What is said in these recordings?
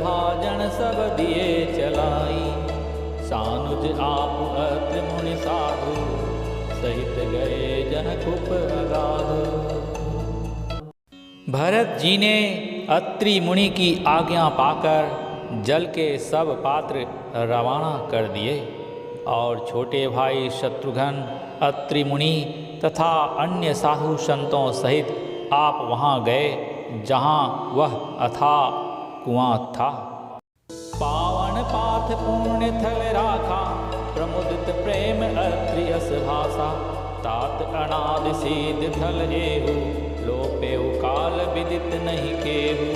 भाजन सब दिए चलाई। सानुज आप अत्रि मुनि साधु, सहित गए जन कुप अगाधु। भरत जी ने अत्रि मुनि की आज्ञा पाकर जल के सब पात्र रवाना कर दिए और छोटे भाई शत्रुघ्न, अत्रि मुनि तथा अन्य साधु संतों सहित आप वहाँ गए जहाँ वह अथाह कुआं था। पावन पाथ पुण्य थल राखा, प्रमुदित प्रेम अत्रि अस भाषा। तात अनादि सिद्ध थल एहु, लोपेउ काल विदित नहीं केहु।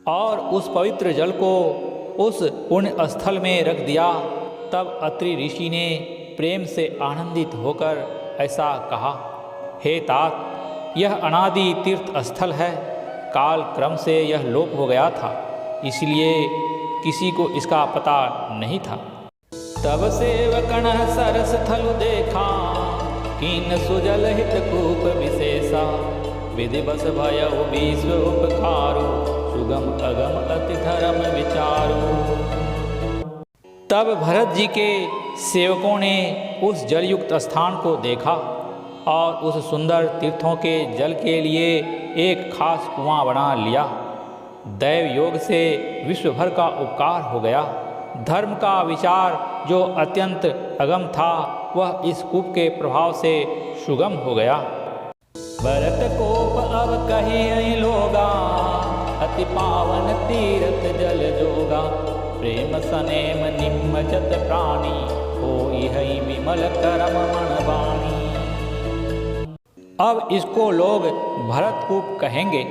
और उस पवित्र जल को उस पुण्य स्थल में रख दिया। तब अत्रि ऋषि ने प्रेम से आनंदित होकर ऐसा कहा, हे तात, यह अनादि तीर्थ स्थल है। काल क्रम से यह लोप हो गया था, इसलिए किसी को इसका पता नहीं था। तब सेवकन सरस थलु देखा, कीन सुजल हित कूप विशेषा। विधि बस भयउ विश्व उपकारो, सुगम अगम अति धर्म विचारो। तब भरत जी के सेवकों ने उस जलयुक्त स्थान को देखा और उस सुंदर तीर्थों के जल के लिए एक खास कुआं बना लिया। दैव योग से विश्व भर का उपकार हो गया। धर्म का विचार जो अत्यंत अगम था, वह इस कूप के प्रभाव से सुगम हो गया। भरत कोप अब कहीं लोगा, अति पावन तीर्थ जल जोगा। प्रेम सनेम निम्मचत प्राणी, होई हई विमल करम मन वाणी। अब इसको लोग भरत कूप कहेंगे।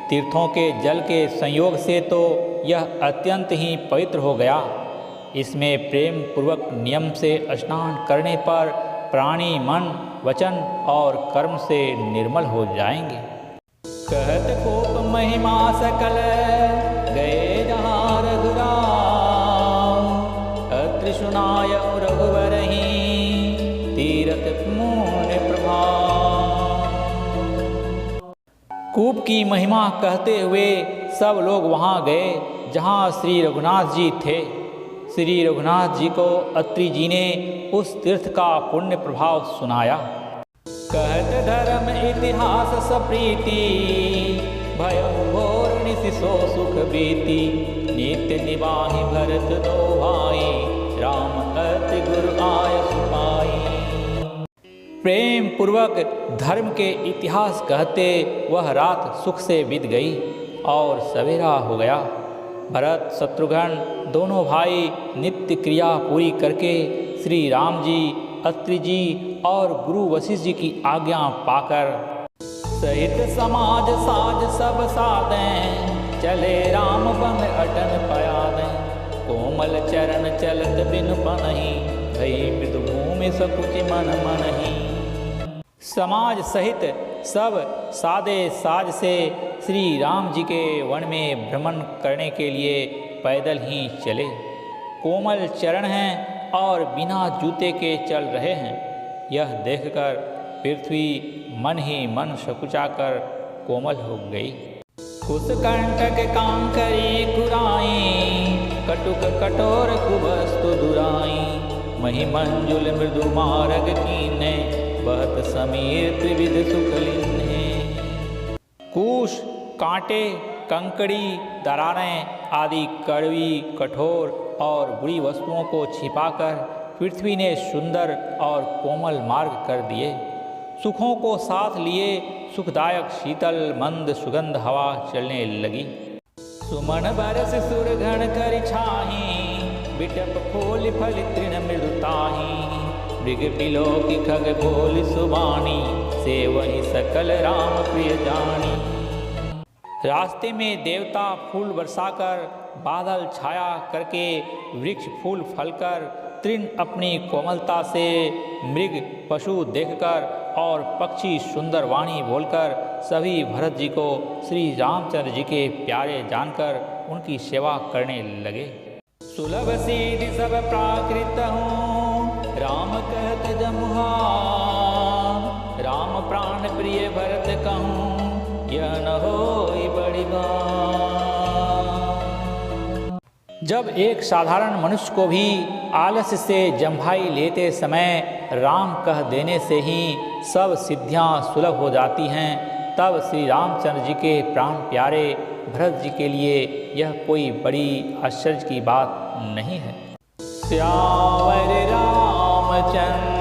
तीर्थों के जल के संयोग से तो यह अत्यंत ही पवित्र हो गया। इसमें प्रेम पूर्वक नियम से स्नान करने पर प्राणी मन, वचन और कर्म से निर्मल हो जाएंगे। कहत कोप महिमा सकल, गए जहाँ रघुराम। अत्रि सुनाय रघुवरहि, तीरथ पुण्य प्रभाव। कूप की महिमा कहते हुए सब लोग वहाँ गए जहाँ श्री रघुनाथ जी थे। श्री रघुनाथ जी को अत्रि जी ने उस तीर्थ का पुण्य प्रभाव सुनाया। कहत धर्म इतिहास सप्रीति, भयउ घोर निसि सो सुख बीति। नित्य निवाहि भरत दो भाई, राम अति गुरु आय सुपाई। प्रेम पूर्वक धर्म के इतिहास कहते वह रात सुख से बीत गई और सवेरा हो गया। भरत शत्रुघ्न दोनों भाई नित्य क्रिया पूरी करके श्री राम जी, अत्रि जी और गुरु वशिष्ठ जी की आज्ञा पाकर सहित समाज साज सब साधें। चले राम बन अटन पयादें, कोमल चरण चलत बिनु पनहि। भई मृदु भूमि सकुच मन मनहि। समाज सहित सब सादे साज से श्री राम जी के वन में भ्रमण करने के लिए पैदल ही चले। कोमल चरण हैं और बिना जूते के चल रहे हैं। यह देखकर पृथ्वी मन ही मन सकुचाकर कोमल हो गई। कुशकंटक कांकरी कुराई, कटुक कठोर कुबस्तु दुराई। मही मंजुल मृदु मार्ग कीने, बहत समीर त्रिविध सुख लीन्हे। कुश, कांटे, कंकड़ी, दरारें आदि कड़वी, कठोर और बुरी वस्तुओं को छिपाकर पृथ्वी ने सुंदर और कोमल मार्ग कर दिए। सुखों को साथ लिए सुखदायक शीतल मंद सुगंध हवा चलने लगी। सुमन बरस सुरघन कर छाही, बिटप फूल फल तृण मृदुताही। मृग बिलो की खग बोल सुबानी, से वही सकल राम प्रिय जानी। रास्ते में देवता फूल बरसाकर, बादल छाया करके, वृक्ष फूल फलकर, तृण अपनी कोमलता से, मृग पशु देखकर और पक्षी सुंदर वाणी बोलकर सभी भरत जी को श्री रामचंद्र जी के प्यारे जानकर उनकी सेवा करने लगे। सुलभ सीधि सब प्राकृत हूँ, राम कहत जमुहार। राम प्राण प्रिय भरत कहूँ, यह न होई बड़ी बात। जब एक साधारण मनुष्य को भी आलस्य से जम्भाई लेते समय राम कह देने से ही सब सिद्धियां सुलभ हो जाती हैं, तब श्री रामचंद्र जी के प्राण प्यारे भरत जी के लिए यह कोई बड़ी आश्चर्य की बात नहीं है। श्यावर रामचंद्र